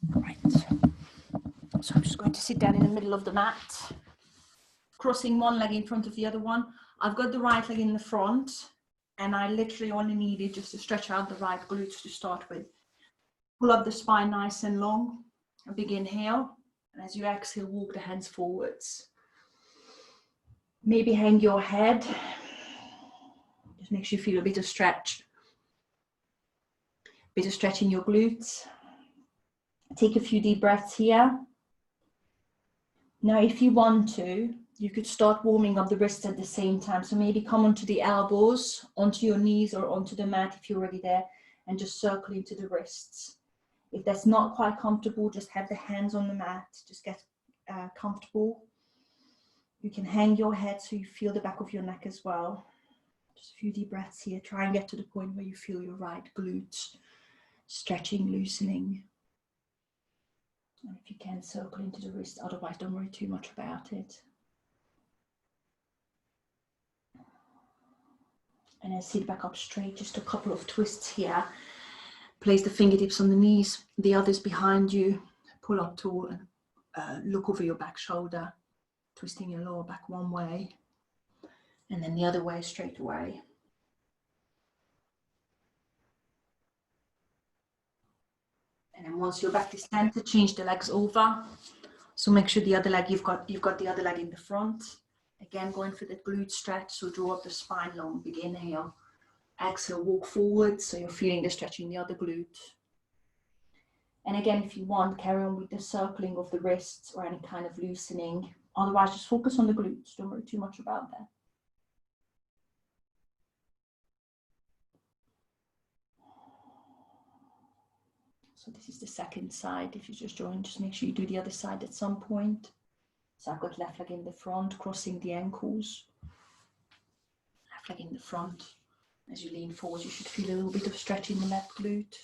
Right. So I'm just going to sit down in the middle of the mat, crossing one leg in front of the other one. I've got the right leg in the front, and I literally only needed just to stretch out the right glutes to start with. Pull up the spine nice and long. A big inhale, and as you exhale, walk the hands forwards. Maybe hang your head. Just makes you feel a bit of stretch. Bit of stretch in your glutes. Take a few deep breaths here. Now, if you want to, you could start warming up the wrists at the same time. So maybe come onto the elbows, onto your knees or onto the mat if you're already there, and just circle into the wrists. If that's not quite comfortable, just have the hands on the mat. Just get comfortable. You can hang your head so you feel the back of your neck as well. Just a few deep breaths here. Try and get to the point where you feel your right glutes stretching, loosening. And if you can, circle into the wrist. Otherwise, don't worry too much about it. And then sit back up straight. Just a couple of twists here. Place the fingertips on the knees. The others behind you. Pull up tall and look over your back shoulder. Twisting your lower back one way. And then the other way straight away. And then once you're back to center, change the legs over. So make sure the other leg, you've got the other leg in the front. Again, going for the glute stretch. So draw up the spine long, big inhale. Exhale, walk forward. So you're feeling the stretch in the other glute. And again, if you want, carry on with the circling of the wrists or any kind of loosening. Otherwise, just focus on the glutes. Don't worry too much about that. So this is the second side. If you just join, just make sure you do the other side at some point. So I've got left leg in the front, crossing the ankles. Left leg in the front. As you lean forward, you should feel a little bit of stretch in the left glute.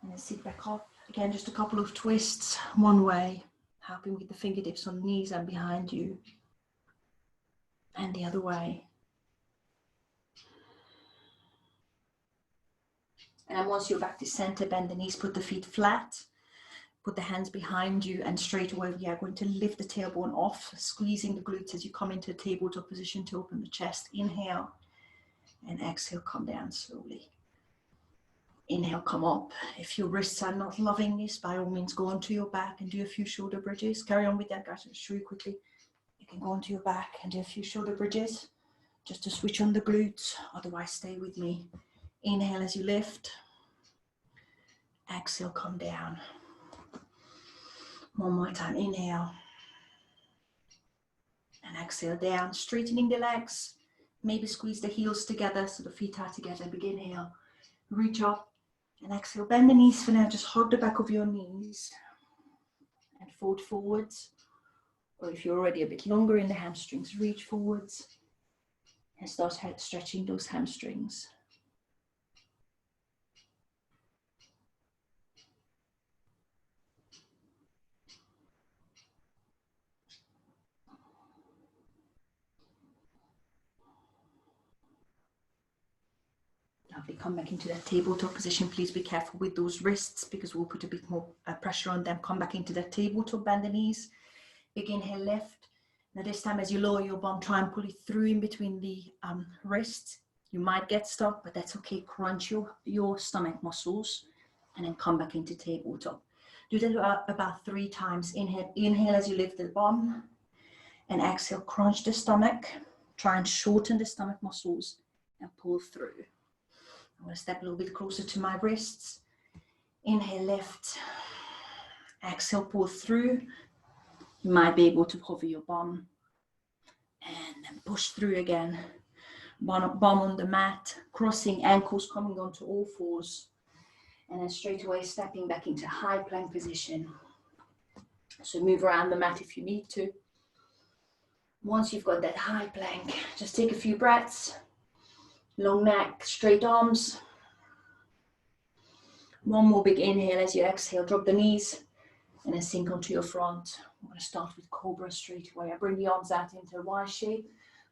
And then sit back up. Again, just a couple of twists, one way, helping with the fingertips on knees and behind you. And the other way. And then once you're back to center, bend the knees, put the feet flat, put the hands behind you, and straight away we are going to lift the tailbone off, squeezing the glutes as you come into a tabletop position to open the chest. Inhale, and exhale, come down slowly. Inhale, come up. If your wrists are not loving this, by all means, go onto your back and do a few shoulder bridges. Carry on with that, guys. I'll show you quickly. You can go onto your back and do a few shoulder bridges, just to switch on the glutes. Otherwise, stay with me. Inhale as you lift. Exhale, come down. One more time. Inhale. And exhale down. Straightening the legs. Maybe squeeze the heels together so the feet are together. Big inhale. Reach up. And exhale. Bend the knees for now. Just hug the back of your knees. And fold forwards. Or if you're already a bit longer in the hamstrings, reach forwards. And start stretching those hamstrings. Lovely. Come back into that tabletop position. Please be careful with those wrists because we'll put a bit more pressure on them. Come back into that tabletop, bend the knees. Big inhale, lift. Now this time as you lower your bum, try and pull it through in between the wrists. You might get stuck, but that's okay. Crunch your stomach muscles and then come back into tabletop. Do that about 3 times. Inhale as you lift the bum and exhale, crunch the stomach. Try and shorten the stomach muscles and pull through. I'm going to step a little bit closer to my wrists. Inhale, lift. Exhale, pull through. You might be able to hover your bum. And then push through again. Bum on the mat. Crossing ankles, coming onto all fours. And then straight away stepping back into high plank position. So move around the mat if you need to. Once you've got that high plank, just take a few breaths. Long neck, straight arms. One more big inhale as you exhale. Drop the knees and then sink onto your front. I'm going to start with Cobra straight away. I bring the arms out into a Y shape.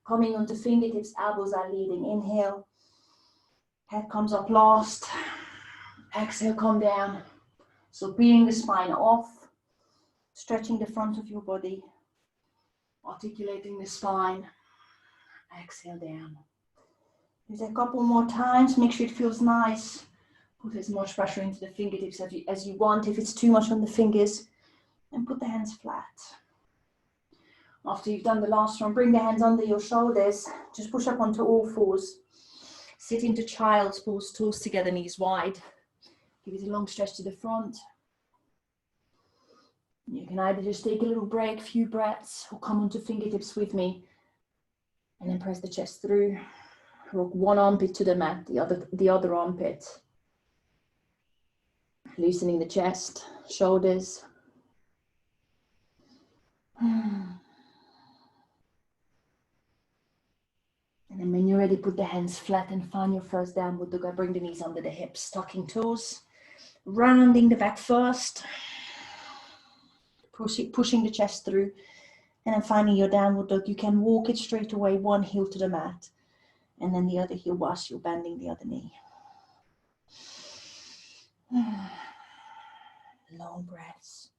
Coming onto fingertips, elbows are leading. Inhale. Head comes up last. Exhale, come down. So breathing the spine off, stretching the front of your body, articulating the spine. Exhale down. Do that a couple more times. Make sure it feels nice. Put as much pressure into the fingertips as you want. If it's too much on the fingers, then put the hands flat. After you've done the last one, bring the hands under your shoulders. Just push up onto all fours. Sit into child's pose, toes together, knees wide. Give it a long stretch to the front. You can either just take a little break, few breaths, or come onto fingertips with me. And then press the chest through. Rock one armpit to the mat, the other armpit. Loosening the chest, shoulders. And then when you're ready, put the hands flat and find your first downward dog. Bring the knees under the hips, tucking toes. Rounding the back first. Pushing the chest through. And then finding your downward dog. You can walk it straight away, one heel to the mat. And then the other heel whilst you're bending the other knee. Long breaths.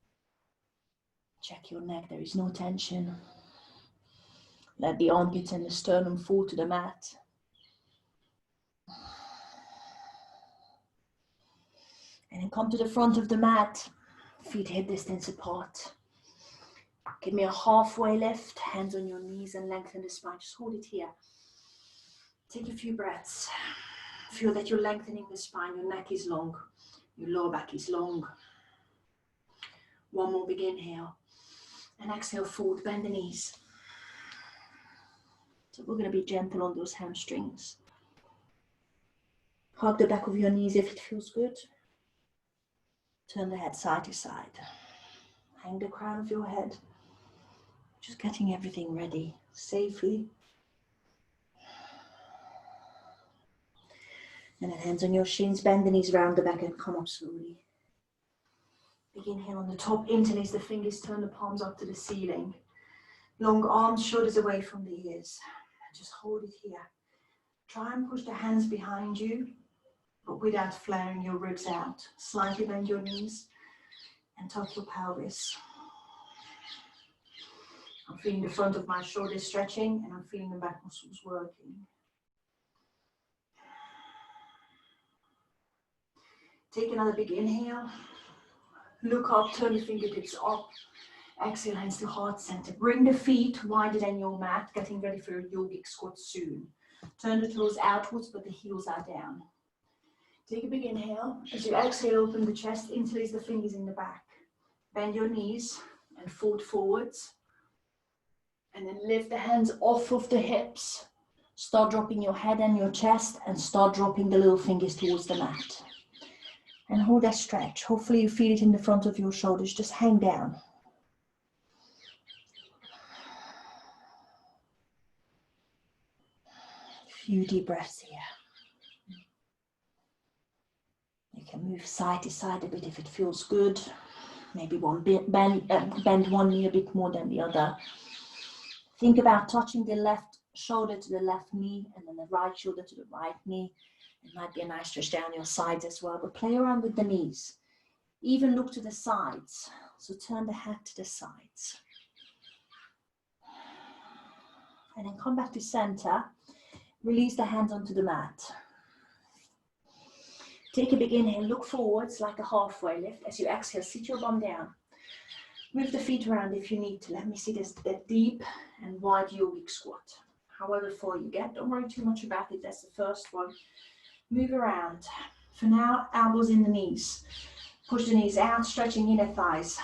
Check your neck, there is no tension. Let the armpits and the sternum fall to the mat. And then come to the front of the mat, feet hip distance apart. Give me a halfway lift, hands on your knees and lengthen the spine. Just hold it here. Take a few breaths. Feel that you're lengthening the spine, your neck is long, your lower back is long. One more big inhale. And exhale, forward, bend the knees. So we're going to be gentle on those hamstrings. Hug the back of your knees if it feels good. Turn the head side to side. Hang the crown of your head. Just getting everything ready safely. And then hands on your shins, bend the knees round the back and come up slowly. Big inhale on the top, interlace the fingers, turn the palms up to the ceiling. Long arms, shoulders away from the ears. Just hold it here. Try and push the hands behind you, but without flaring your ribs out. Slightly bend your knees and tuck your pelvis. I'm feeling the front of my shoulders stretching and I'm feeling the back muscles working. Take another big inhale. Look up, turn the fingertips up. Exhale, hands to heart center. Bring the feet wider than your mat, getting ready for your yogic squat soon. Turn the toes outwards, but the heels are down. Take a big inhale. As you exhale, open the chest, interlace the fingers in the back. Bend your knees and fold forwards. And then lift the hands off of the hips. Start dropping your head and your chest and start dropping the little fingers towards the mat. And hold that stretch. Hopefully you feel it in the front of your shoulders. Just hang down. Few deep breaths here. You can move side to side a bit if it feels good. Maybe bend one knee a bit more than the other. Think about touching the left shoulder to the left knee and then the right shoulder to the right knee. It might be a nice stretch down your sides as well, but play around with the knees. Even look to the sides. So turn the head to the sides. And then come back to center. Release the hands onto the mat. Take a big inhale, look forwards like a halfway lift. As you exhale, sit your bum down. Move the feet around if you need to. Let me see this deep and wide yogic squat. However far you get, don't worry too much about it. That's the first one. Move around. For now, elbows in the knees. Push the knees out, stretching inner thighs.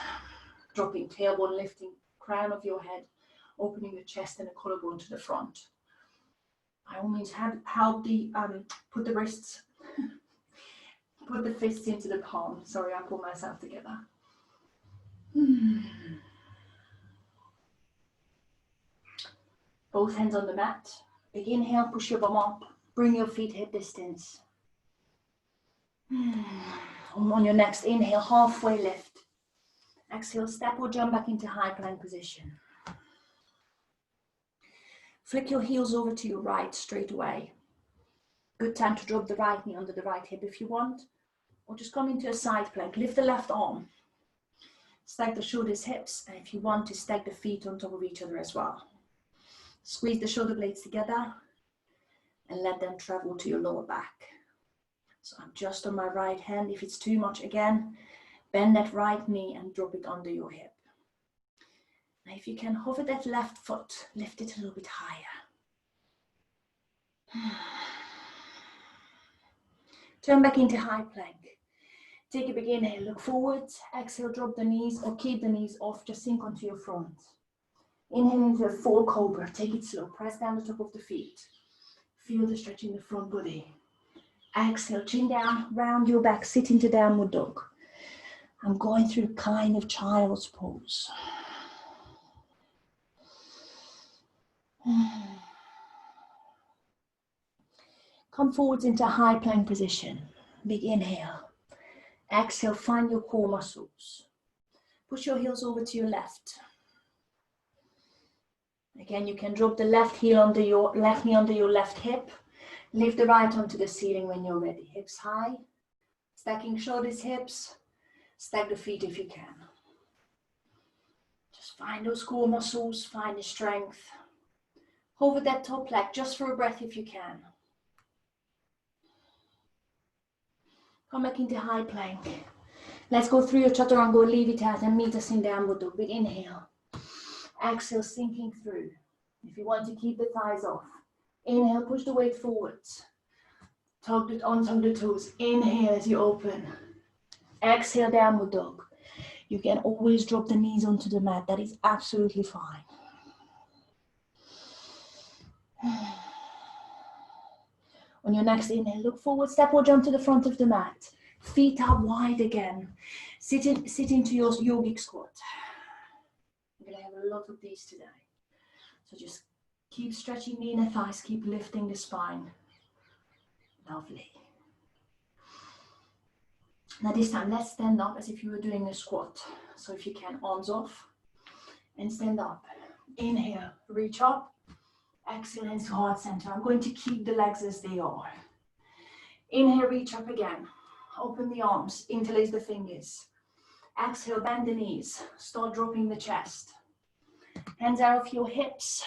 Dropping tailbone, lifting crown of your head, opening the chest and the collarbone to the front. By all means, help put the wrists, put the fists into the palm. Sorry, I pulled myself together. Both hands on the mat. Big inhale, push your bum up. Bring your feet hip distance. On your next inhale, halfway lift. Exhale, step or jump back into high plank position. Flick your heels over to your right straight away. Good time to drop the right knee under the right hip if you want, or just come into a side plank. Lift the left arm, stack the shoulders, hips, and if you want to stack the feet on top of each other as well. Squeeze the shoulder blades together and let them travel to your lower back. So I'm just on my right hand. If it's too much, again, bend that right knee and drop it under your hip. Now if you can hover that left foot, lift it a little bit higher. Turn back into high plank. Take a big inhale, look forward. Exhale, drop the knees or keep the knees off, just sink onto your front. Inhale into a full cobra, take it slow. Press down the top of the feet. Feel the stretch in the front body. Exhale, chin down, round your back, sit into downward dog. I'm going through kind of child's pose. Come forwards into high plank position. Big inhale. Exhale, find your core muscles. Push your heels over to your left. Again, you can drop the left heel under your left knee under your left hip. Lift the right arm to the ceiling when you're ready. Hips high. Stacking shoulders, hips. Stack the feet if you can. Just find those core muscles, find the strength. Hover that top leg just for a breath if you can. Come back into high plank. Let's go through your chaturanga, leave it out and meet us in downward dog. Big inhale. Exhale, sinking through. If you want to keep the thighs off. Inhale, push the weight forwards. Tug the toes. Inhale as you open. Exhale, downward dog. You can always drop the knees onto the mat. That is absolutely fine. On your next inhale, look forward, step or jump to the front of the mat. Feet up wide again. Sit into your yogic squat. We're going to have a lot of these today. So just keep stretching the inner thighs, keep lifting the spine. Lovely. Now this time, let's stand up as if you were doing a squat. So if you can, arms off and stand up. Inhale, reach up. Exhale into heart center. I'm going to keep the legs as they are. Inhale, reach up again. Open the arms, interlace the fingers. Exhale, bend the knees. Start dropping the chest. Hands out of your hips.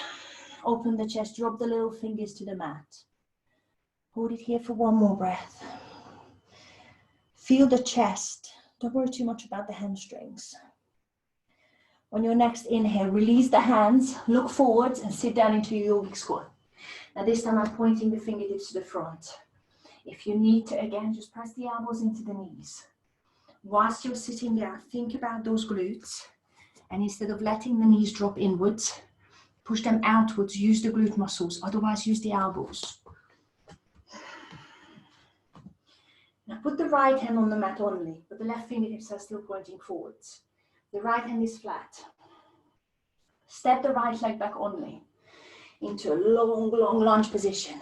Open the chest, drop the little fingers to the mat. Hold it here for one more breath. Feel the chest. Don't worry too much about the hamstrings. On your next inhale, release the hands, look forwards and sit down into your yogic squat. Now this time I'm pointing the fingertips to the front. If you need to, again, just press the elbows into the knees. Whilst you're sitting down, think about those glutes. And instead of letting the knees drop inwards, push them outwards, use the glute muscles, otherwise use the elbows. Now put the right hand on the mat only, but the left fingertips are still pointing forwards. The right hand is flat. Step the right leg back only into a long, long lunge position.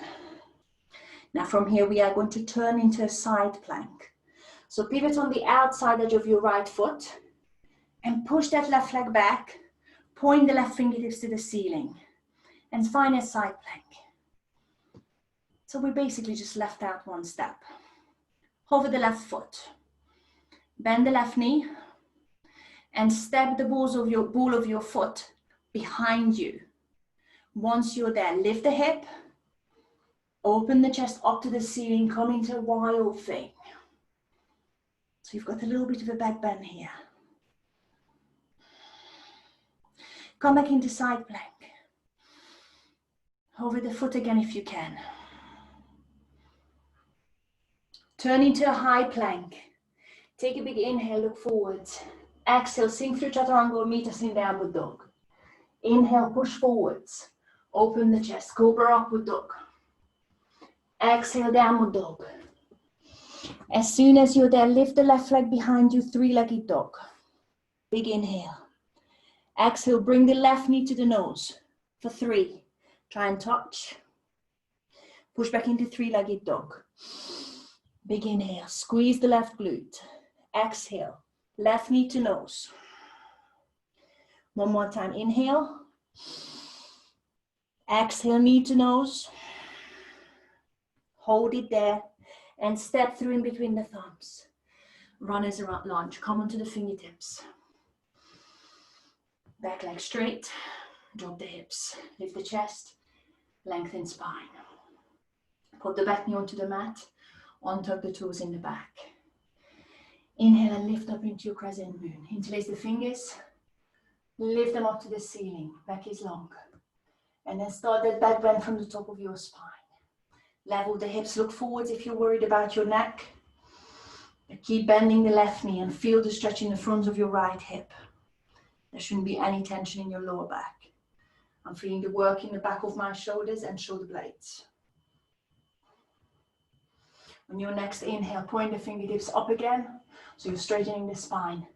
Now from here we are going to turn into a side plank. So pivot on the outside edge of your right foot and push that left leg back. Point the left fingertips to the ceiling and find a side plank. So we basically just left out one step. Hover the left foot. Bend the left knee and step the ball of your foot behind you. Once you're there, lift the hip, open the chest up to the ceiling, come into a wild thing. So you've got a little bit of a back bend here. Come back into side plank. Hover the foot again if you can. Turn into a high plank. Take a big inhale, look forwards. Exhale, sink through chaturanga or meet us in downward dog. Inhale, push forwards. Open the chest, cobra upward dog. Exhale, downward dog. As soon as you're there, lift the left leg behind you, three-legged dog. Big inhale. Exhale, bring the left knee to the nose for 3. Try and touch. Push back into three-legged dog. Big inhale, squeeze the left glute. Exhale, left knee to nose. One more time, inhale. Exhale, knee to nose. Hold it there and step through in between the thumbs. Runners around lunge, come onto the fingertips. Back leg straight, drop the hips, lift the chest, lengthen spine. Put the back knee onto the mat, untuck the toes in the back. Inhale and lift up into your crescent moon. Interlace the fingers, lift them up to the ceiling, back is long. And then start that back bend from the top of your spine. Level the hips, look forwards if you're worried about your neck. Keep bending the left knee and feel the stretch in the front of your right hip. There shouldn't be any tension in your lower back. I'm feeling the work in the back of my shoulders and shoulder blades. On your next inhale, point the fingertips up again, so you're straightening the spine.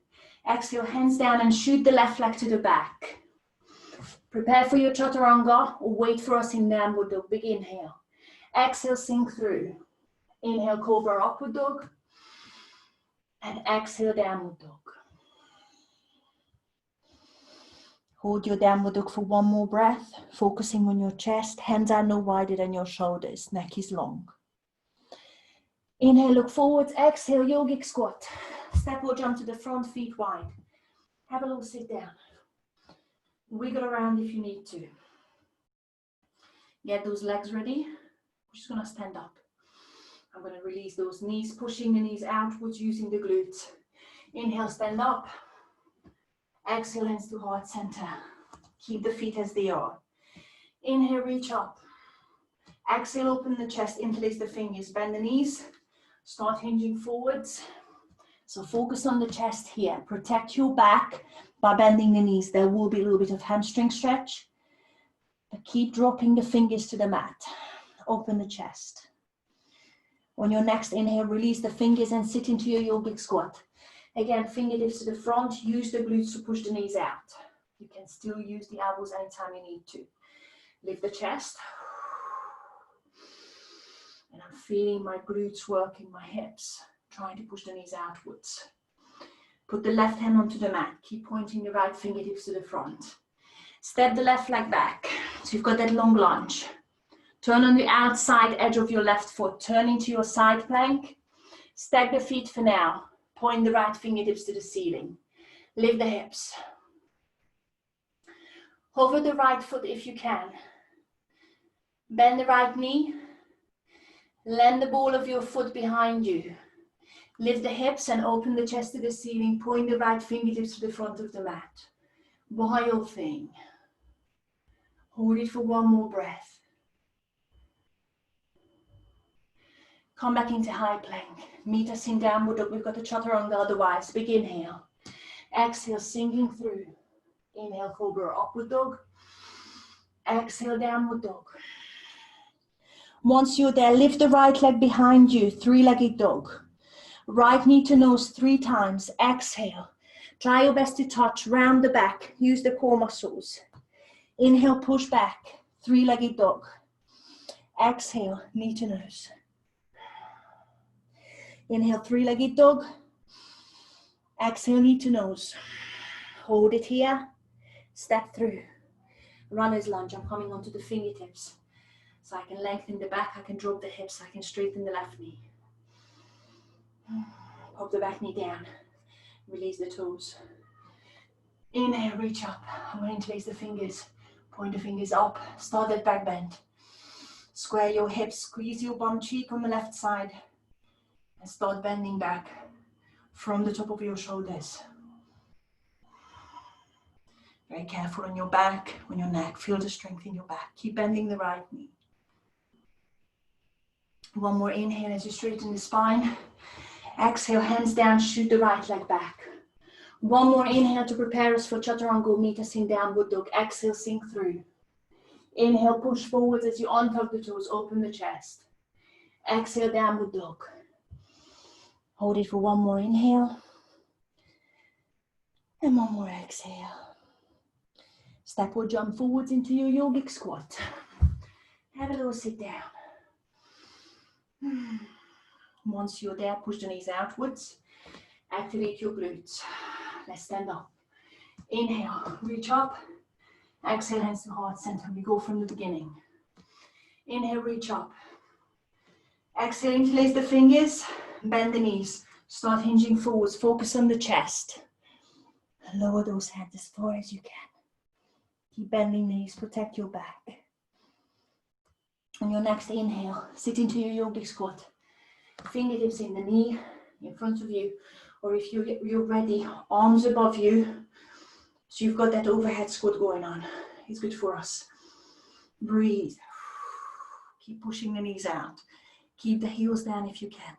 Exhale, hands down and shoot the left leg to the back. Prepare for your chaturanga or wait for us in downward dog. Big inhale. Exhale, sink through. Inhale, cobra upward dog. And exhale, downward dog. Hold your downward dog for one more breath, focusing on your chest. Hands are no wider than your shoulders. Neck is long. Inhale, look forwards. Exhale, yogic squat. Step or jump to the front, feet wide. Have a little sit down. Wiggle around if you need to. Get those legs ready. We're just going to stand up. I'm going to release those knees, pushing the knees outwards using the glutes. Inhale, stand up. Exhale, hands to heart center. Keep the feet as they are. Inhale, reach up. Exhale, open the chest, interlace the fingers, bend the knees. Start hinging forwards. So focus on the chest here. Protect your back by bending the knees. There will be a little bit of hamstring stretch. But keep dropping the fingers to the mat. Open the chest. On your next inhale, release the fingers and sit into your yogic squat. Again, fingertips to the front. Use the glutes to push the knees out. You can still use the elbows anytime you need to. Lift the chest. And I'm feeling my glutes working, my hips, trying to push the knees outwards. Put the left hand onto the mat. Keep pointing the right fingertips to the front. Step the left leg back. So you've got that long lunge. Turn on the outside edge of your left foot. Turn into your side plank. Stack the feet for now. Point the right fingertips to the ceiling. Lift the hips. Hover the right foot if you can. Bend the right knee. Land the ball of your foot behind you. Lift the hips and open the chest to the ceiling. Point the right fingertips to the front of the mat. Wild thing. Hold it for one more breath. Come back into high plank. Meet us in downward dog. We've got the chaturanga otherwise. Big inhale. Exhale, sinking through. Inhale, cobra upward dog. Exhale, downward dog. Once you're there, lift the right leg behind you. Three-legged dog. Right knee to nose 3 times. Exhale. Try your best to touch. Round the back. Use the core muscles. Inhale, push back. Three-legged dog. Exhale, knee to nose. Inhale, three-legged dog. Exhale, knee to nose. Hold it here. Step through. Runner's lunge. I'm coming onto the fingertips. So I can lengthen the back, I can drop the hips, I can straighten the left knee. Pop the back knee down. Release the toes. Inhale, reach up. I'm going to interlace the fingers. Point the fingers up. Start that back bend. Square your hips. Squeeze your bum cheek on the left side. And start bending back from the top of your shoulders. Very careful on your back, on your neck. Feel the strength in your back. Keep bending the right knee. One more inhale as you straighten the spine. Exhale, hands down, shoot the right leg back. One more inhale to prepare us for chaturanga. Meet us in downward dog. Exhale, sink through. Inhale, push forwards as you untuck the toes, open the chest. Exhale, downward dog. Hold it for one more inhale. And one more exhale. Step or jump forwards into your yogic squat. Have a little sit down. Once you're there, push the knees outwards. Activate your glutes. Let's stand up. Inhale, reach up. Exhale, hands to heart center. We go from the beginning. Inhale, reach up. Exhale, interlace the fingers, bend the knees. Start hinging forwards, focus on the chest. Lower those hands as far as you can. Keep bending the knees, protect your back. On your next inhale, sit into your yogic squat. Fingertips in the knee, in front of you. Or if you're ready, arms above you. So you've got that overhead squat going on. It's good for us. Breathe. Keep pushing the knees out. Keep the heels down if you can.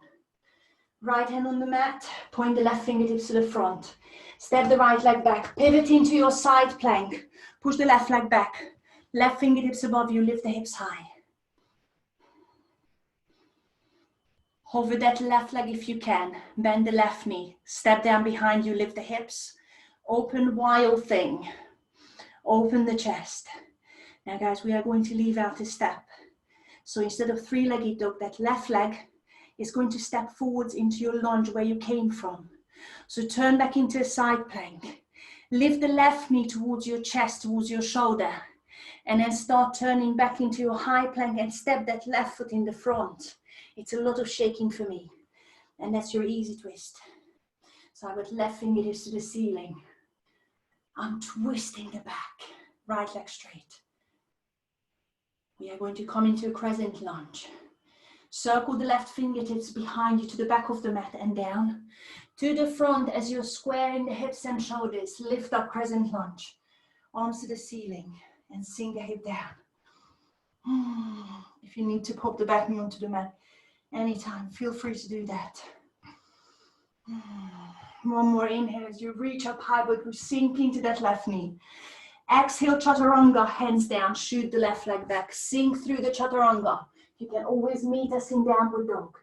Right hand on the mat, point the left fingertips to the front. Step the right leg back, pivot into your side plank. Push the left leg back. Left fingertips above you, lift the hips high. Hover that left leg if you can. Bend the left knee. Step down behind you, lift the hips. Open wild thing. Open the chest. Now guys, we are going to leave out a step. So instead of three-legged dog, that left leg is going to step forwards into your lunge where you came from. So turn back into a side plank. Lift the left knee towards your chest, towards your shoulder. And then start turning back into your high plank and step that left foot in the front. It's a lot of shaking for me. And that's your easy twist. So I've got left fingertips to the ceiling. I'm twisting the back, right leg straight. We are going to come into a crescent lunge. Circle the left fingertips behind you to the back of the mat and down. To the front as you're squaring the hips and shoulders. Lift up crescent lunge. Arms to the ceiling and sink the hip down. If you need to pop the back knee onto the mat anytime, feel free to do that. One more inhale as you reach up high, but you sink into that left knee. Exhale, chaturanga, hands down, shoot the left leg back, sink through the chaturanga. You can always meet us in downward dog.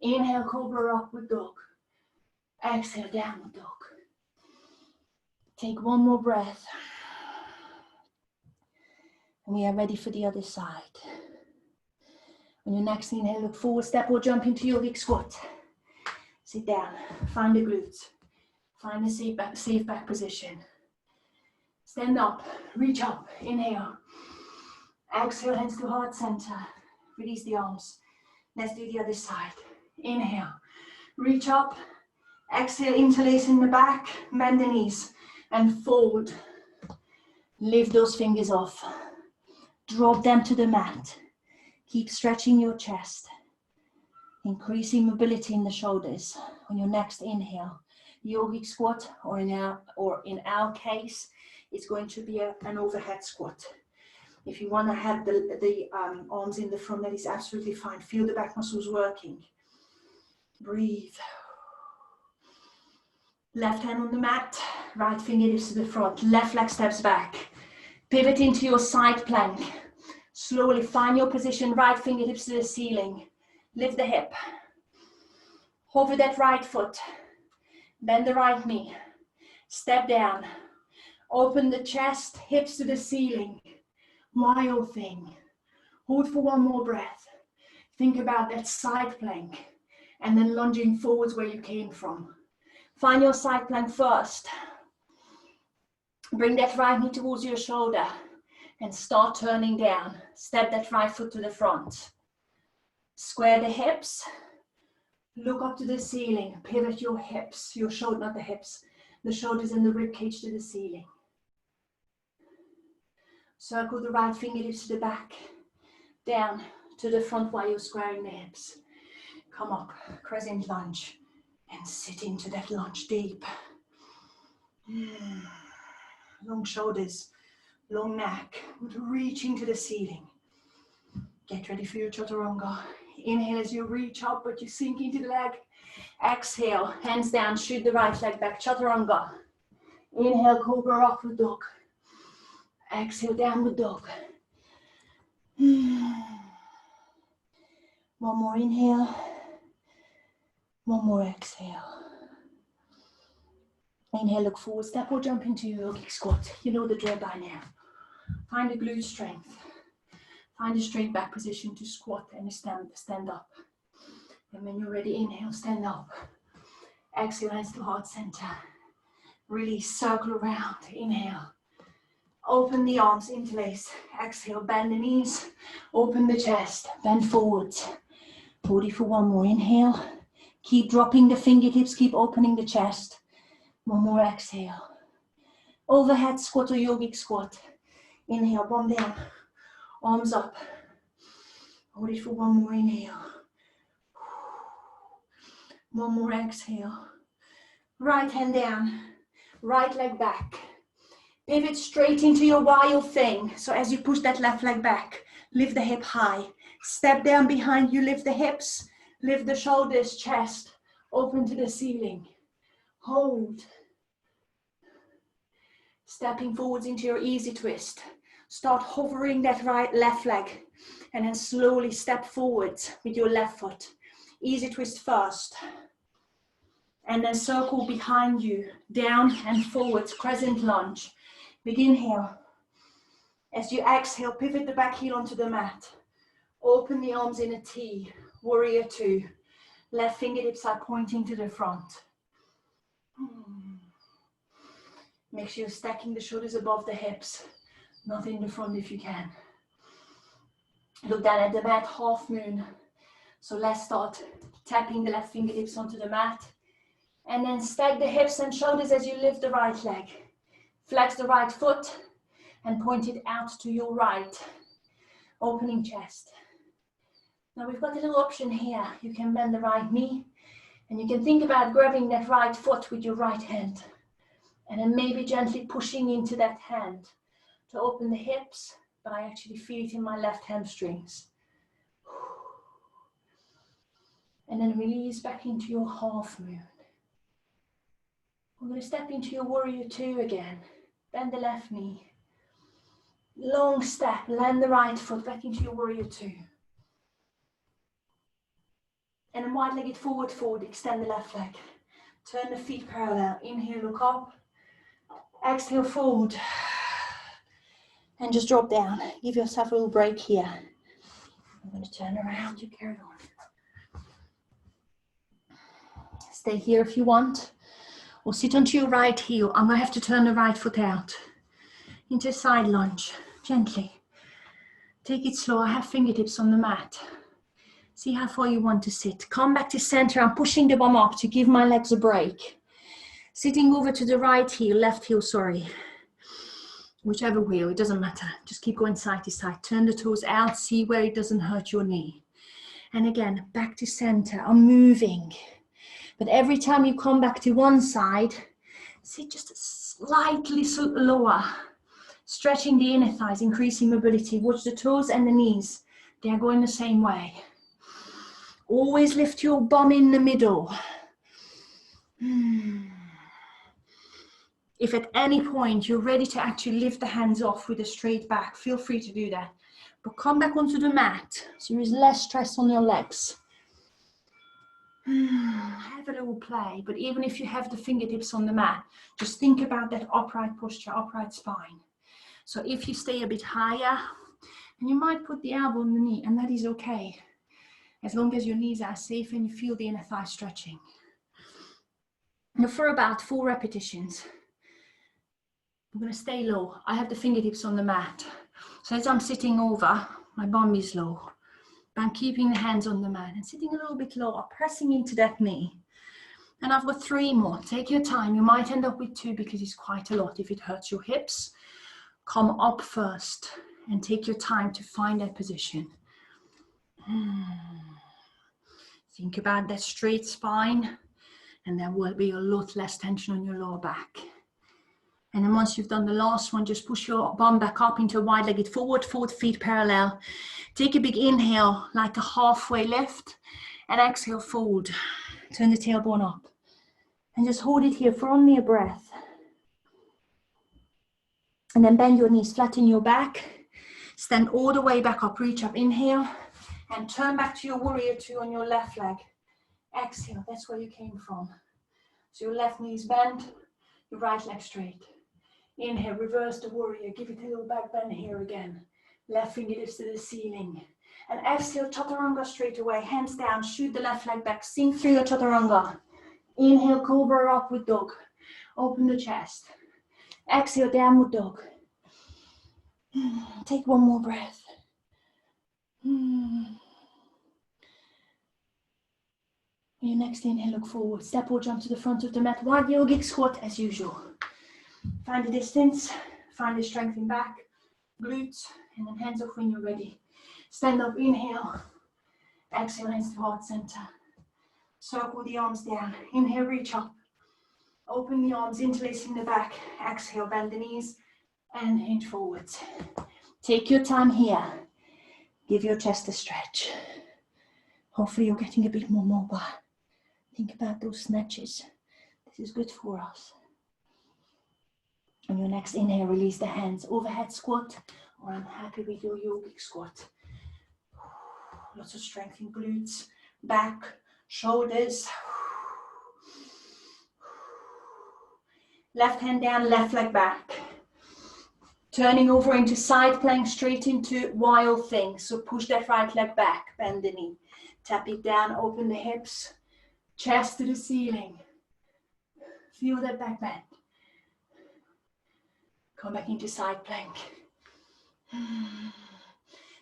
Inhale, cobra, upward dog. Exhale, downward dog. Take one more breath. And we are ready for the other side. On your next inhale, look forward, step or jump into yogic squat. Sit down, find the glutes. Find a safe back position. Stand up, reach up, inhale. Exhale, hands to heart center. Release the arms. Let's do the other side. Inhale, reach up. Exhale, interlace in the back, bend the knees and forward. Lift those fingers off. Drop them to the mat. Keep stretching your chest. Increasing mobility in the shoulders. On your next inhale, yogic squat, or in our case, it's going to be an overhead squat. If you want to have the arms in the front, that is absolutely fine. Feel the back muscles working. Breathe. Left hand on the mat, right fingertips to the front, left leg steps back. Pivot into your side plank. Slowly find your position, right fingertips to the ceiling. Lift the hip. Hover that right foot. Bend the right knee. Step down. Open the chest, hips to the ceiling. Wild thing. Hold for one more breath. Think about that side plank and then lunging forwards where you came from. Find your side plank first. Bring that right knee towards your shoulder and start turning down. Step that right foot to the front. Square the hips. Look up to the ceiling. Pivot your hips, your shoulder, not the hips, the shoulders and the rib cage to the ceiling. Circle the right fingertips to the back, down to the front while you're squaring the hips. Come up, crescent lunge, and sit into that lunge deep. Long shoulders, long neck, reaching to the ceiling. Get ready for your chaturanga. Inhale as you reach up, but you sink into the leg. Exhale, hands down, shoot the right leg back, chaturanga. Inhale, cobra, upward dog. Exhale, downward dog. One more inhale. One more exhale. Inhale, look forward, step or jump into your yogic squat. You know the drill by now. Find the glute strength. Find a straight back position to squat and stand up. And when you're ready, inhale, stand up. Exhale, hands to heart center. Release, circle around. Inhale. Open the arms, interlace. Exhale, bend the knees. Open the chest, bend forwards. Hold it for one more. Inhale. Keep dropping the fingertips. Keep opening the chest. One more exhale. Overhead squat or yogic squat. Inhale, bomb down. Arms up. Hold it for one more. Inhale. One more exhale. Right hand down. Right leg back. Pivot straight into your wild thing. So as you push that left leg back, lift the hip high. Step down behind you, lift the hips, lift the shoulders, chest, open to the ceiling. Hold. Stepping forwards into your easy twist. Start hovering that left leg and then slowly step forwards with your left foot. Easy twist first. And then circle behind you, down and forwards, crescent lunge. Big inhale. As you exhale, pivot the back heel onto the mat. Open the arms in a T, warrior two. Left fingertips are pointing to the front. Make sure you're stacking the shoulders above the hips, not in the front if you can. Look down at the mat, half moon. So let's start tapping the left fingertips onto the mat. And then stack the hips and shoulders as you lift the right leg. Flex the right foot and point it out to your right. Opening chest. Now we've got a little option here. You can bend the right knee and you can think about grabbing that right foot with your right hand. And then maybe gently pushing into that hand to open the hips, but I actually feel it in my left hamstrings. And then release back into your half moon. We're going to step into your warrior two again. Bend the left knee. Long step, land the right foot back into your warrior two. And then wide-legged forward fold, extend the left leg. Turn the feet parallel. Inhale, look up. Exhale, fold. And just drop down. Give yourself a little break here. I'm going to turn around, you carry on. Stay here if you want. Or sit onto your right heel. I'm going to have to turn the right foot out. Into a side lunge, gently. Take it slow. I have fingertips on the mat. See how far you want to sit. Come back to center. I'm pushing the bum up to give my legs a break. Sitting over to the right heel, left heel, sorry. Whichever wheel, it doesn't matter. Just keep going side to side. Turn the toes out, see where it doesn't hurt your knee. And again, back to center. I'm moving. But every time you come back to one side, sit just slightly lower. Stretching the inner thighs, increasing mobility. Watch the toes and the knees. They are going the same way. Always lift your bum in the middle. If at any point you're ready to actually lift the hands off with a straight back, feel free to do that. But come back onto the mat so there is less stress on your legs. Have a little play, but even if you have the fingertips on the mat, just think about that upright posture, upright spine. So if you stay a bit higher, and you might put the elbow on the knee, and that is okay, as long as your knees are safe and you feel the inner thigh stretching. Now for about 4 repetitions, I'm going to stay low. I have the fingertips on the mat. So as I'm sitting over, my bum is low. But I'm keeping the hands on the mat and sitting a little bit lower, pressing into that knee. And I've got 3 more. Take your time. You might end up with 2 because it's quite a lot. If it hurts your hips, come up first and take your time to find that position. Think about that straight spine, and there will be a lot less tension on your lower back. And then once you've done the last one, just push your bum back up into a wide-legged forward feet parallel. Take a big inhale, like a halfway lift, and exhale, fold. Turn the tailbone up. And just hold it here for only a breath. And then bend your knees, flatten your back. Stand all the way back up, reach up, inhale. And turn back to your warrior two on your left leg. Exhale, that's where you came from. So your left knee is bent, your right leg straight. Inhale, reverse the warrior, give it a little back bend here again. Left fingertips to the ceiling. And exhale, chaturanga straight away, hands down, shoot the left leg back, sink through your chaturanga. Inhale, cobra upward dog. Open the chest. Exhale, downward dog. Take one more breath. Your next inhale, look forward. Step or jump to the front of the mat. Wide yogic squat as usual. Find the distance, find the strength in back, glutes, and then hands off when you're ready. Stand up, inhale. Exhale, hands to heart center. Circle the arms down. Inhale, reach up. Open the arms, interlacing the back. Exhale, bend the knees and hinge forwards. Take your time here. Give your chest a stretch. Hopefully you're getting a bit more mobile. Think about those snatches. This is good for us. On your next inhale, release the hands. Overhead squat, or I'm happy with your yogic squat. Lots of strength in glutes, back, shoulders. Left hand down, left leg back. Turning over into side plank, straight into wild thing. So push that right leg back, bend the knee. Tap it down, open the hips, chest to the ceiling. Feel that back bend. Come back into side plank.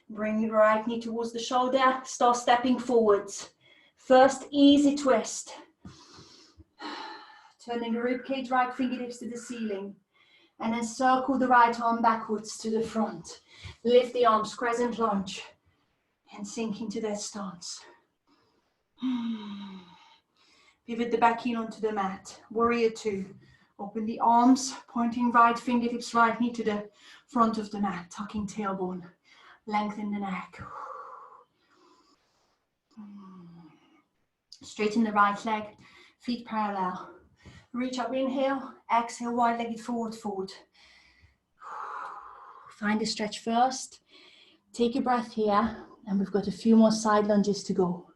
Bring your right knee towards the shoulder. Start stepping forwards. First, easy twist. Turning the ribcage, right fingertips to the ceiling. And then circle the right arm backwards to the front. Lift the arms, crescent lunge. And sink into that stance. Pivot the back heel onto the mat. Warrior two. Open the arms, pointing right fingertips, right knee to the front of the mat. Tucking tailbone. Lengthen the neck. Straighten the right leg. Feet parallel. Reach up, inhale. Exhale, wide-legged forward fold. Find a stretch first. Take a breath here. And we've got a few more side lunges to go.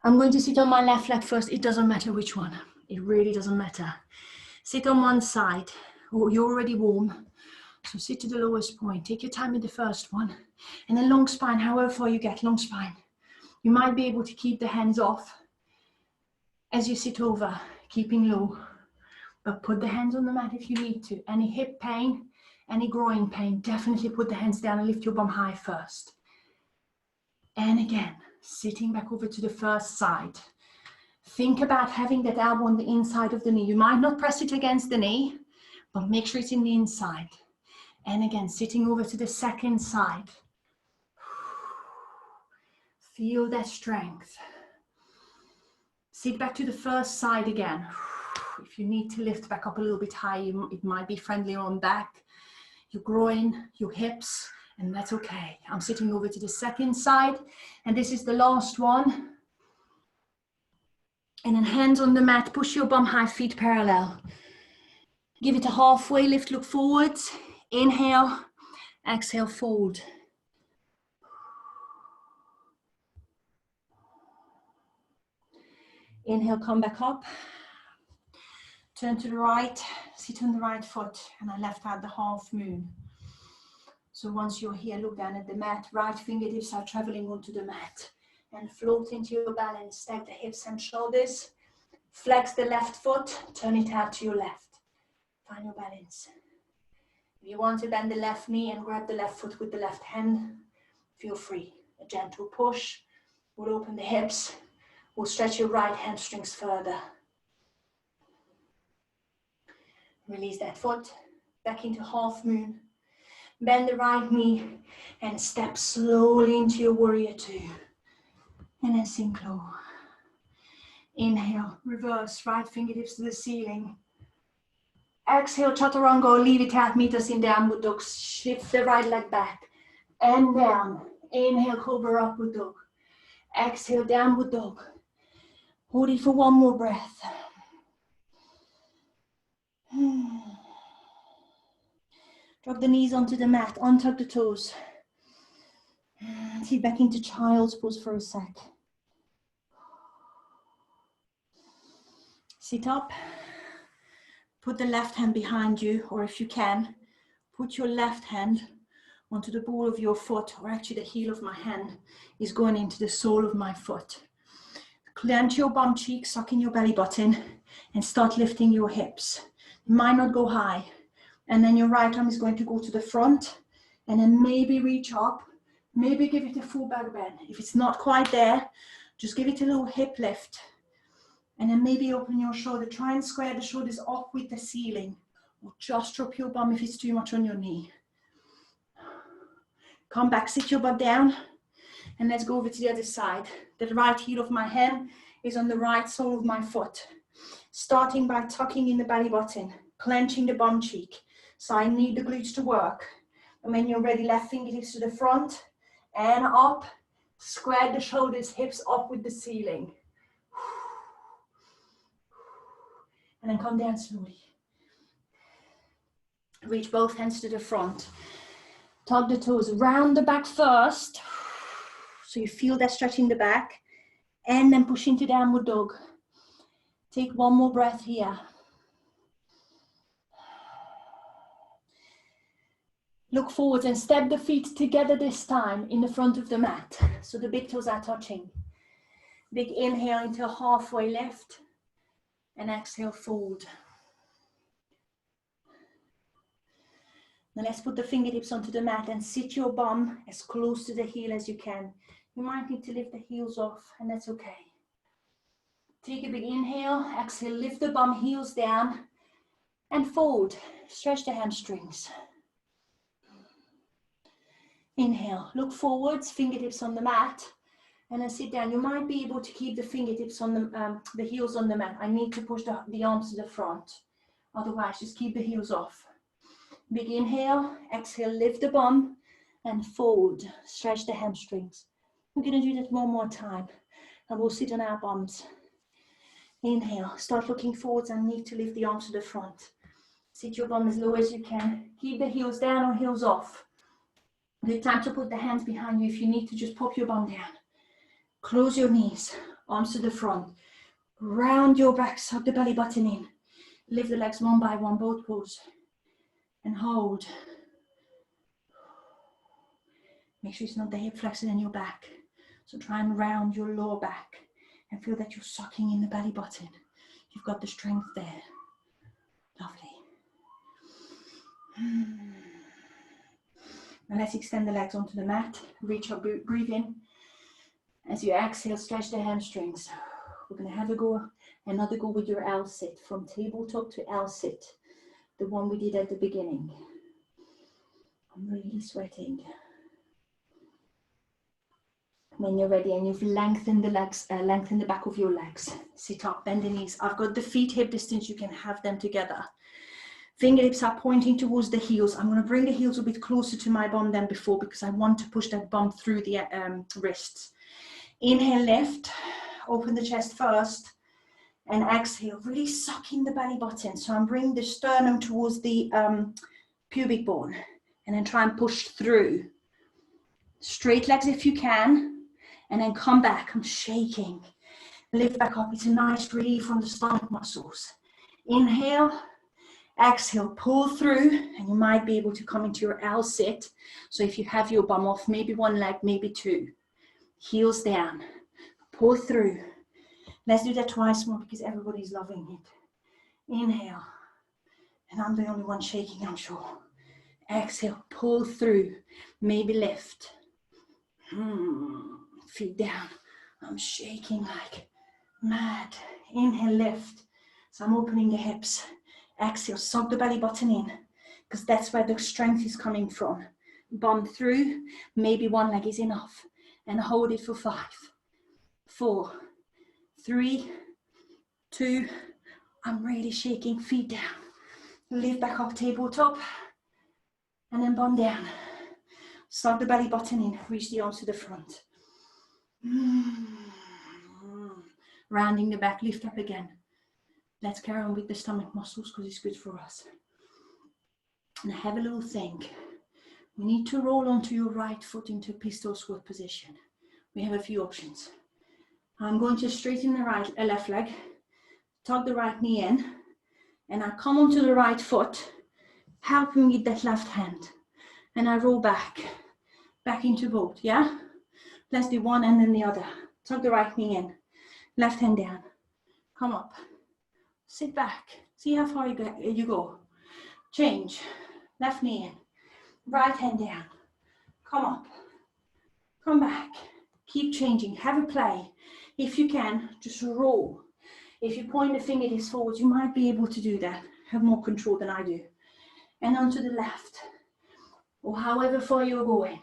I'm going to sit on my left leg first. It doesn't matter which one. It really doesn't matter. Sit on one side. Oh, you're already warm. So sit to the lowest point. Take your time in the first one. And then long spine, however far you get, long spine. You might be able to keep the hands off as you sit over, keeping low. But put the hands on the mat if you need to. Any hip pain, any groin pain, definitely put the hands down and lift your bum high first. And again, sitting back over to the first side. Think about having that elbow on the inside of the knee. You might not press it against the knee, but make sure it's in the inside. And again, sitting over to the second side. Feel that strength. Sit back to the first side again. If you need to lift back up a little bit higher, it might be friendlier on back, your groin, your hips, and that's okay. I'm sitting over to the second side, and this is the last one. And then hands on the mat, push your bum high, feet parallel. Give it a halfway lift, look forwards. Inhale, exhale, fold. Inhale, come back up. Turn to the right, sit on the right foot, and I left out the half moon. So once you're here, look down at the mat, right fingertips are traveling onto the mat. And float into your balance, stack the hips and shoulders. Flex the left foot, turn it out to your left. Find your balance. If you want to bend the left knee and grab the left foot with the left hand, feel free. A gentle push will open the hips, will stretch your right hamstrings further. Release that foot, back into half moon. Bend the right knee and step slowly into your warrior two. And then sink low. Inhale, reverse, right fingertips to the ceiling. Exhale, chaturanga, leave it out, meet us in downward dog. Shift the right leg back and down. Inhale, cobra upward dog. Exhale, downward dog. Hold it for one more breath. Drop the knees onto the mat, untuck the toes. Sit back into child's pose for a sec. Sit up. Put the left hand behind you, or if you can, put your left hand onto the ball of your foot, or actually the heel of my hand is going into the sole of my foot. Clench your bum cheek, suck in your belly button, and start lifting your hips. You might not go high. And then your right arm is going to go to the front, and then maybe reach up, maybe give it a full back bend. If it's not quite there, Just give it a little hip lift. And then maybe open your shoulder. Try and square the shoulders up with the ceiling. Or just drop your bum if it's too much on your knee. Come back, sit your butt down. And let's go over to the other side. The right heel of my hand is on the right sole of my foot. Starting by tucking in the belly button, clenching the bum cheek. So I need the glutes to work. And when you're ready, left fingertips to the front and up. Square the shoulders, hips up with the ceiling. And then come down slowly. Reach both hands to the front. Tug the toes, round the back first. So you feel that stretch in the back. And then push into downward dog. Take one more breath here. Look forwards and step the feet together this time in the front of the mat. So the big toes are touching. Big inhale into halfway lift. And exhale, fold. Now let's put the fingertips onto the mat and sit your bum as close to the heel as you can. You might need to lift the heels off, and that's okay. Take a big inhale, exhale, lift the bum, heels down, and fold. Stretch the hamstrings. Inhale, look forwards, fingertips on the mat, and then sit down. You might be able to keep the fingertips on the heels on the mat. I need to push the arms to the front. Otherwise, just keep the heels off. Big inhale, exhale, lift the bum, and fold. Stretch the hamstrings. We're going to do that one more time, and we'll sit on our bums. Inhale, start looking forwards and need to lift the arms to the front. Sit your bum as low as you can. Keep the heels down or heels off. Good time to put the hands behind you if you need to just pop your bum down. Close your knees, arms to the front. Round your back, suck the belly button in. Lift the legs one by one, both pose. And hold. Make sure it's not the hip flexor in your back. So try and round your lower back and feel that you're sucking in the belly button. You've got the strength there. Lovely. Now let's extend the legs onto the mat. Reach up, breathe in. As you exhale, stretch the hamstrings. We're going to have another go with your L sit, from tabletop to L sit. The one we did at the beginning. I'm really sweating. When you're ready and you've lengthened the legs, lengthen the back of your legs. Sit up, bend the knees. I've got the feet hip distance. You can have them together. Fingertips are pointing towards the heels. I'm going to bring the heels a bit closer to my bum than before because I want to push that bum through the wrists. Inhale, lift. Open the chest first. And exhale, really suck in the belly button. So I'm bringing the sternum towards the pubic bone. And then try and push through. Straight legs if you can. And then come back. I'm shaking. Lift back up. It's a nice relief from the stomach muscles. Inhale. Exhale, pull through. And you might be able to come into your L sit. So if you have your bum off, maybe one leg, maybe two. Heels down. Pull through. Let's do that twice more because everybody's loving it. Inhale. And I'm the only one shaking, I'm sure. Exhale, pull through. Maybe lift. Feet down. I'm shaking like mad. Inhale, lift. So I'm opening the hips. Exhale, suck the belly button in because that's where the strength is coming from. Bum through. Maybe one leg is enough. And hold it for 5, 4, 3, 2, I'm really shaking, feet down. Lift back up, tabletop, and then bum down. Suck the belly button in, reach the arms to the front. Rounding the back, lift up again. Let's carry on with the stomach muscles because it's good for us. And have a little think. We need to roll onto your right foot into pistol squat position. We have a few options. I'm going to straighten the left leg, tuck the right knee in, and I come onto the right foot, helping with that left hand. And I roll back into both, yeah? Let's do one and then the other. Tuck the right knee in, left hand down, come up, sit back, see how far you go. Change, left knee in, right hand down, come up, come back, keep changing, have a play. If you can, just roll. If you point the fingertips forward, you might be able to do that. Have more control than I do. And onto the left, or however far you're going.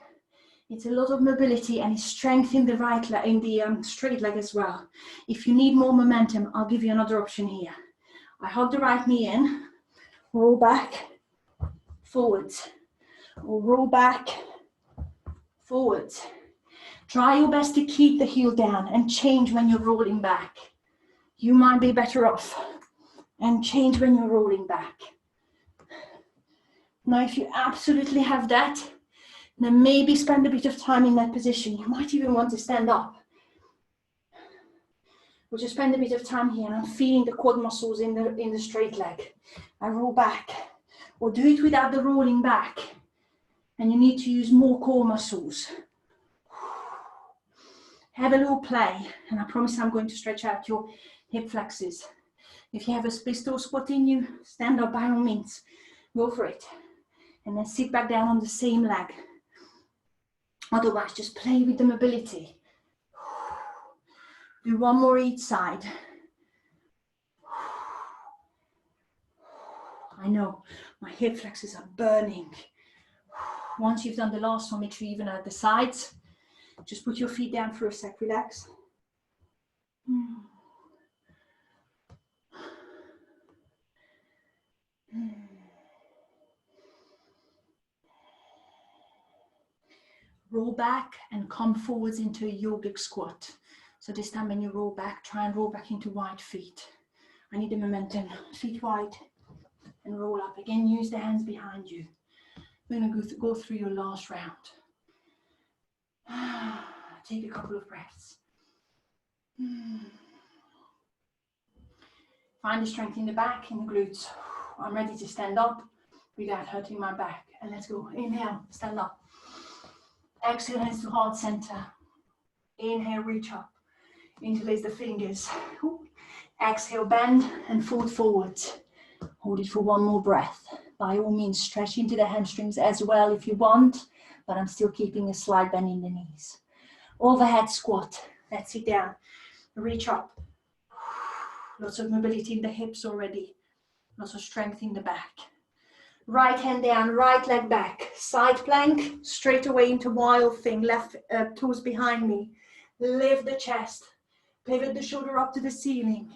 It's a lot of mobility and it's strengthening the right leg, in the straight leg as well. If you need more momentum, I'll give you another option here. I hug the right knee in, roll back, forwards, or roll back, forwards. Try your best to keep the heel down and change when you're rolling back. You might be better off, and change when you're rolling back. Now, if you absolutely have that, then maybe spend a bit of time in that position. You might even want to stand up. Or just spend a bit of time here, and I'm feeling the quad muscles in the straight leg. I roll back, or do it without the rolling back. And you need to use more core muscles. Have a little play, and I promise I'm going to stretch out your hip flexors. If you have a pistol squat in you, stand up by all means. Go for it. And then sit back down on the same leg. Otherwise, just play with the mobility. Do one more each side. I know, my hip flexors are burning. Once you've done the last one, make sure you even at the sides. Just put your feet down for a sec, relax. Roll back and come forwards into a yogic squat. So this time when you roll back, try and roll back into wide feet. I need the momentum, feet wide and roll up. Again, use the hands behind you. We're going to go through your last round. Take a couple of breaths. Find the strength in the back, in the glutes. I'm ready to stand up without hurting my back. And let's go. Inhale, stand up. Exhale, hands to heart center. Inhale, reach up. Interlace the fingers. Exhale, bend and fold forwards. Hold it for one more breath. By all means, stretch into the hamstrings as well if you want, but I'm still keeping a slight bend in the knees. Overhead squat. Let's sit down. Reach up. Lots of mobility in the hips already. Lots of strength in the back. Right hand down, right leg back. Side plank, straight away into wild thing. Left toes behind me. Lift the chest. Pivot the shoulder up to the ceiling.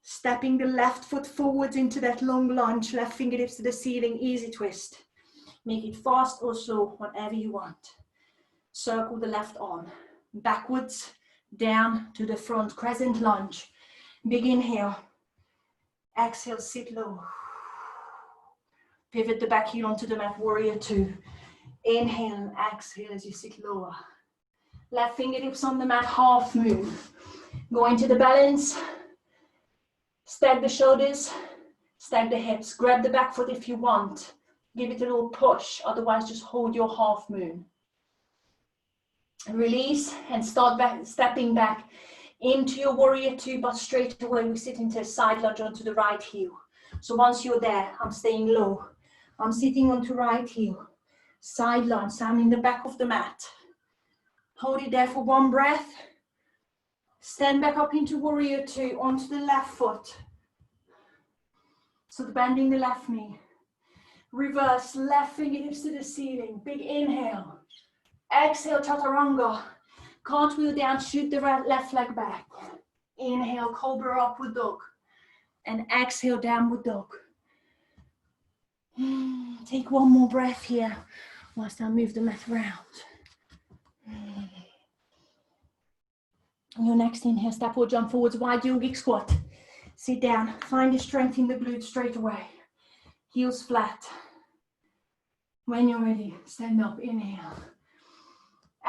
Stepping the left foot forwards into that long lunge. Left fingertips to the ceiling, easy twist. Make it fast or slow, whatever you want. Circle the left arm. Backwards, down to the front, crescent lunge. Big inhale. Exhale, sit low. Pivot the back heel onto the mat, warrior two. Inhale and exhale as you sit lower. Left fingertips on the mat, half moon. Go into the balance. Stack the shoulders, stack the hips. Grab the back foot if you want. Give it a little push, otherwise just hold your half moon. Release and start back, stepping back into your warrior two, but straight away we sit into a side lunge onto the right heel. So once you're there, I'm staying low. I'm sitting onto right heel. Side lunge, so I'm in the back of the mat. Hold it there for one breath. Stand back up into warrior two, onto the left foot. So bending the left knee. Reverse, left fingertips to the ceiling. Big inhale. Exhale, chaturanga. Cartwheel down, shoot the left leg back. Inhale, cobra upward dog. And exhale, downward dog. Take one more breath here whilst I move the mat around. Your next inhale, step or jump forwards, wide yogic squat. Sit down, find the strength in the glutes straight away. Heels flat. When you're ready, stand up, inhale.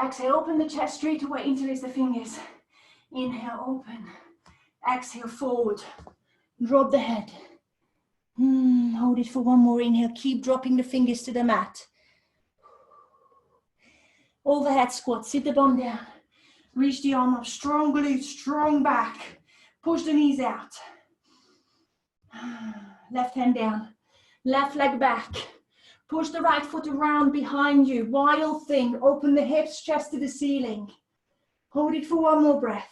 Exhale, open the chest straight away, interlace the fingers. Inhale, open. Exhale, forward. Drop the head. Hold it for one more inhale. Keep dropping the fingers to the mat. Overhead squat, sit the bum down. Reach the arm up, strong glutes, strong back. Push the knees out. Left hand down, left leg back. Push the right foot around behind you. Wild thing, open the hips, chest to the ceiling. Hold it for one more breath.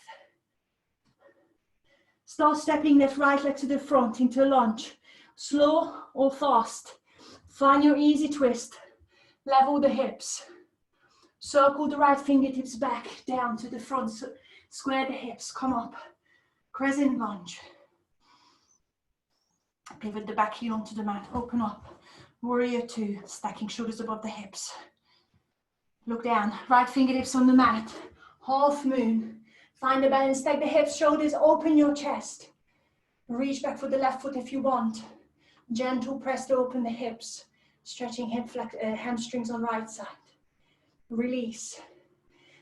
Start stepping that right leg to the front into a lunge. Slow or fast. Find your easy twist. Level the hips. Circle the right fingertips back down to the front. Square the hips. Come up. Crescent lunge. Pivot the back heel onto the mat. Open up. Warrior two. Stacking shoulders above the hips. Look down. Right fingertips on the mat. Half moon. Find a balance. Stack the hips, shoulders. Open your chest. Reach back for the left foot if you want. Gentle press to open the hips. Stretching hamstrings on right side. Release.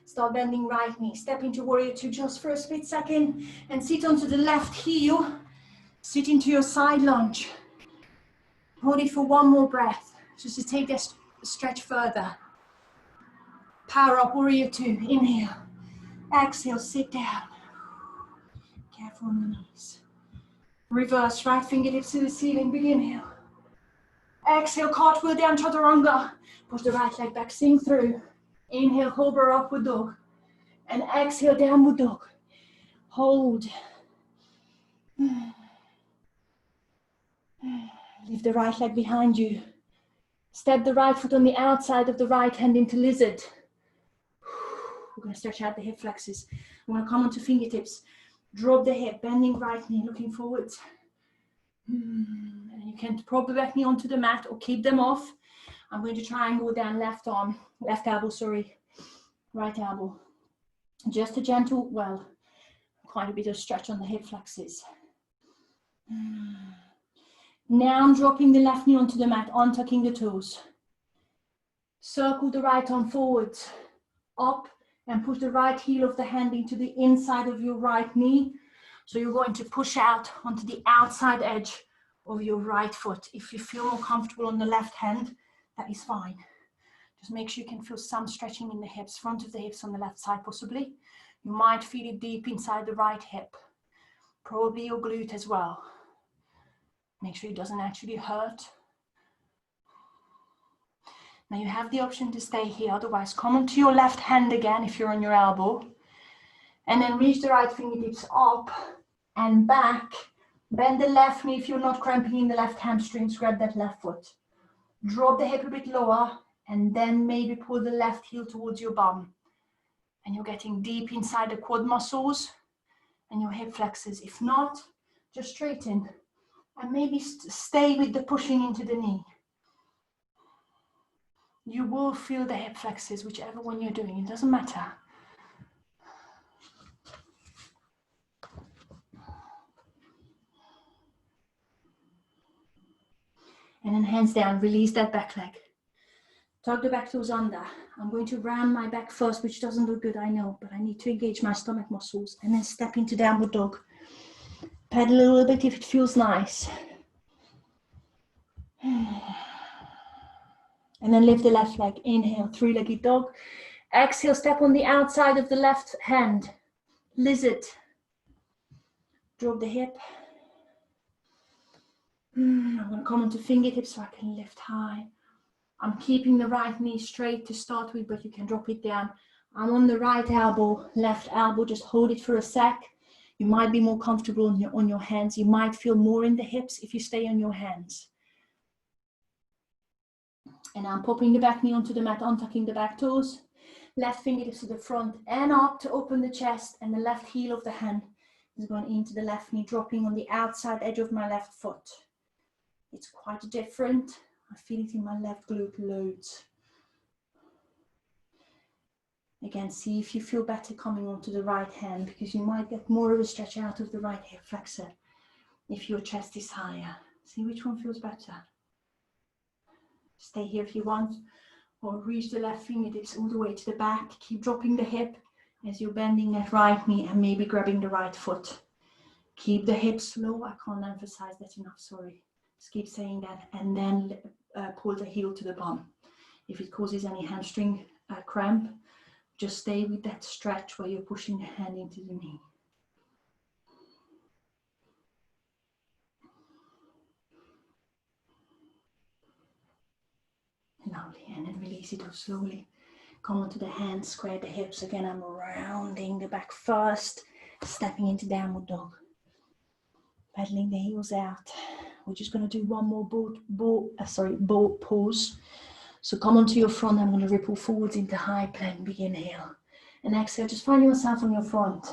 Start bending right knee. Step into warrior two just for a split second. And sit onto the left heel. Sit into your side lunge. Hold it for one more breath. Just to take that stretch further. Power up, warrior two. Inhale. Exhale, sit down. Careful on the knees. Reverse, right fingertips to the ceiling. Big inhale. Exhale, cartwheel down, chaturanga. Push the right leg back, sink through. Inhale, cobra upward dog. And exhale, downward dog. Hold. Leave the right leg behind you. Step the right foot on the outside of the right hand into lizard. We're going to stretch out the hip flexors. I'm going to come onto fingertips. Drop the hip, bending right knee, looking forwards. And you can prop the back knee onto the mat or keep them off. I'm going to try and go down left elbow, right elbow. Just a gentle, quite a bit of stretch on the hip flexors. Now I'm dropping the left knee onto the mat, untucking the toes. Circle the right arm forwards, up, and push the right heel of the hand into the inside of your right knee. So you're going to push out onto the outside edge of your right foot. If you feel more comfortable on the left hand, that is fine. Just make sure you can feel some stretching in the hips, front of the hips on the left side possibly. You might feel it deep inside the right hip, probably your glute as well. Make sure it doesn't actually hurt. Now you have the option to stay here, otherwise come onto your left hand again if you're on your elbow. And then reach the right fingertips up and back. Bend the left knee if you're not cramping in the left hamstrings, grab that left foot. Drop the hip a bit lower and then maybe pull the left heel towards your bum. And you're getting deep inside the quad muscles and your hip flexors. If not, just straighten and maybe stay with the pushing into the knee. You will feel the hip flexors, whichever one you're doing, it doesn't matter. And then hands down, release that back leg. Tuck the back toes under. I'm going to round my back first, which doesn't look good, I know, but I need to engage my stomach muscles and then step into downward dog. Pedal a little bit if it feels nice. And then lift the left leg. Inhale, three-legged dog. Exhale, step on the outside of the left hand. Lizard. Drop the hip. I'm going to come onto fingertips so I can lift high. I'm keeping the right knee straight to start with, but you can drop it down. I'm on the right elbow, left elbow. Just hold it for a sec. You might be more comfortable on your hands. You might feel more in the hips if you stay on your hands. And I'm popping the back knee onto the mat, untucking the back toes. Left fingertips to the front and up to open the chest, and the left heel of the hand is going into the left knee, dropping on the outside edge of my left foot. It's quite different. I feel it in my left glute loads. Again, see if you feel better coming onto the right hand, because you might get more of a stretch out of the right hip flexor if your chest is higher. See which one feels better. Stay here if you want, or reach the left fingertips all the way to the back. Keep dropping the hip as you're bending that right knee and maybe grabbing the right foot. Keep the hips low. I can't emphasize that enough, sorry. Just keep saying that, and then pull the heel to the bum. If it causes any hamstring cramp, just stay with that stretch where you're pushing the hand into the knee. Lovely, and then release it slowly. Come onto the hands, square the hips. Again, I'm rounding the back first, stepping into downward dog. Pedaling the heels out. We're just going to do one more boat pose. So come onto your front. I'm going to ripple forwards into high plank. Big inhale. And exhale. Just find yourself on your front.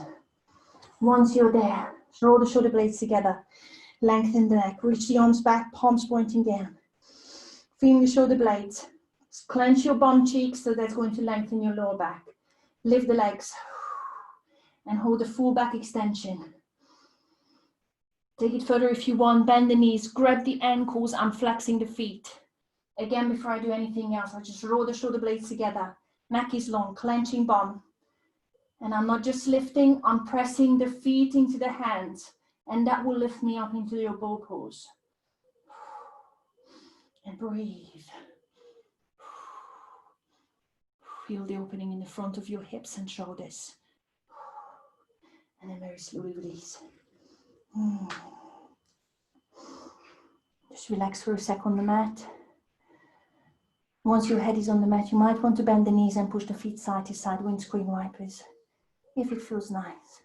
Once you're there, draw the shoulder blades together. Lengthen the neck. Reach the arms back, palms pointing down. Feeling the shoulder blades. Clench your bum cheeks, so that's going to lengthen your lower back. Lift the legs. And hold a full back extension. Take it further if you want. Bend the knees. Grab the ankles. I'm flexing the feet. Again, before I do anything else, I just roll the shoulder blades together. Neck is long, clenching bum. And I'm not just lifting, I'm pressing the feet into the hands. And that will lift me up into your bow pose. And breathe. Feel the opening in the front of your hips and shoulders. And then very slowly release. Just relax for a sec on the mat. Once your head is on the mat, you might want to bend the knees and push the feet side to side, windscreen wipers, if it feels nice.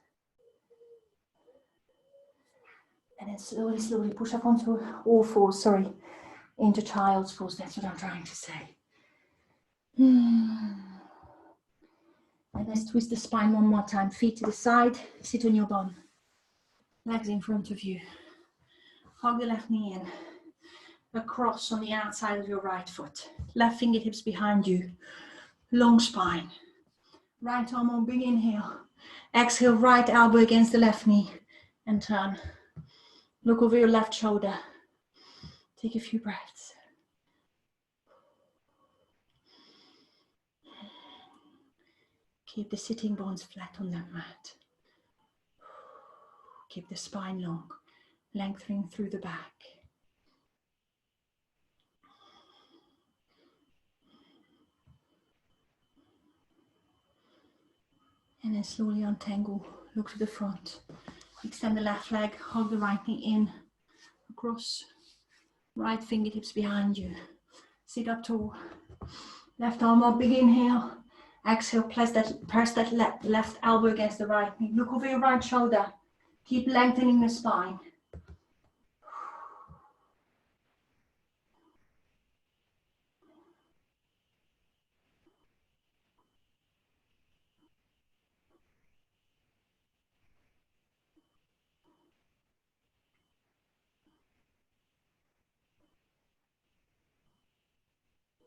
And then slowly, slowly push up onto all fours, into child's pose. That's what I'm trying to say. And let's twist the spine one more time. Feet to the side, sit on your bum. Legs in front of you. Hug the left knee in. Across on the outside of your right foot. Left fingertips behind you. Long spine. Right arm on, big inhale. Exhale, right elbow against the left knee. And turn. Look over your left shoulder. Take a few breaths. Keep the sitting bones flat on that mat. Keep the spine long, lengthening through the back. And then slowly untangle, look to the front. Extend the left leg, hug the right knee in, across. Right fingertips behind you. Sit up tall. Left arm up, big inhale. Exhale, press that left elbow against the right knee. Look over your right shoulder. Keep lengthening the spine.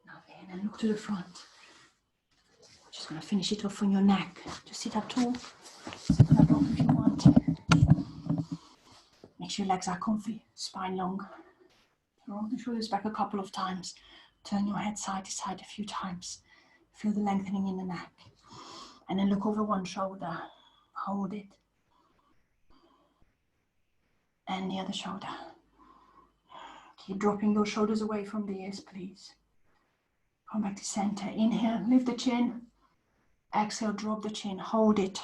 Lovely, and then look to the front. We're just going to finish it off on your neck. Just sit up tall. Sit on the block if you want. Make sure your legs are comfy, spine long. Roll the shoulders back a couple of times. Turn your head side to side a few times. Feel the lengthening in the neck. And then look over one shoulder. Hold it. And the other shoulder. Keep dropping those shoulders away from the ears, please. Come back to center. Inhale, lift the chin. Exhale, drop the chin. Hold it.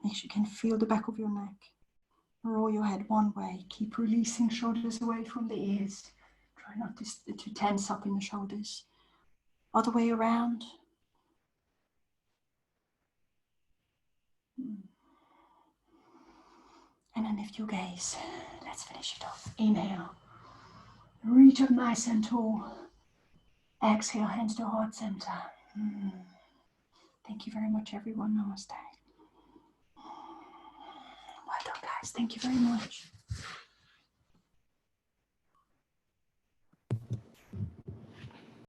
Make sure you can feel the back of your neck. Roll your head one way. Keep releasing shoulders away from the ears. Try not to tense up in the shoulders. Other way around. And then lift your gaze. Let's finish it off. Inhale. Reach up nice and tall. Exhale, hands to heart center. Thank you very much, everyone. Namaste. Well done, guys. Thank you very much.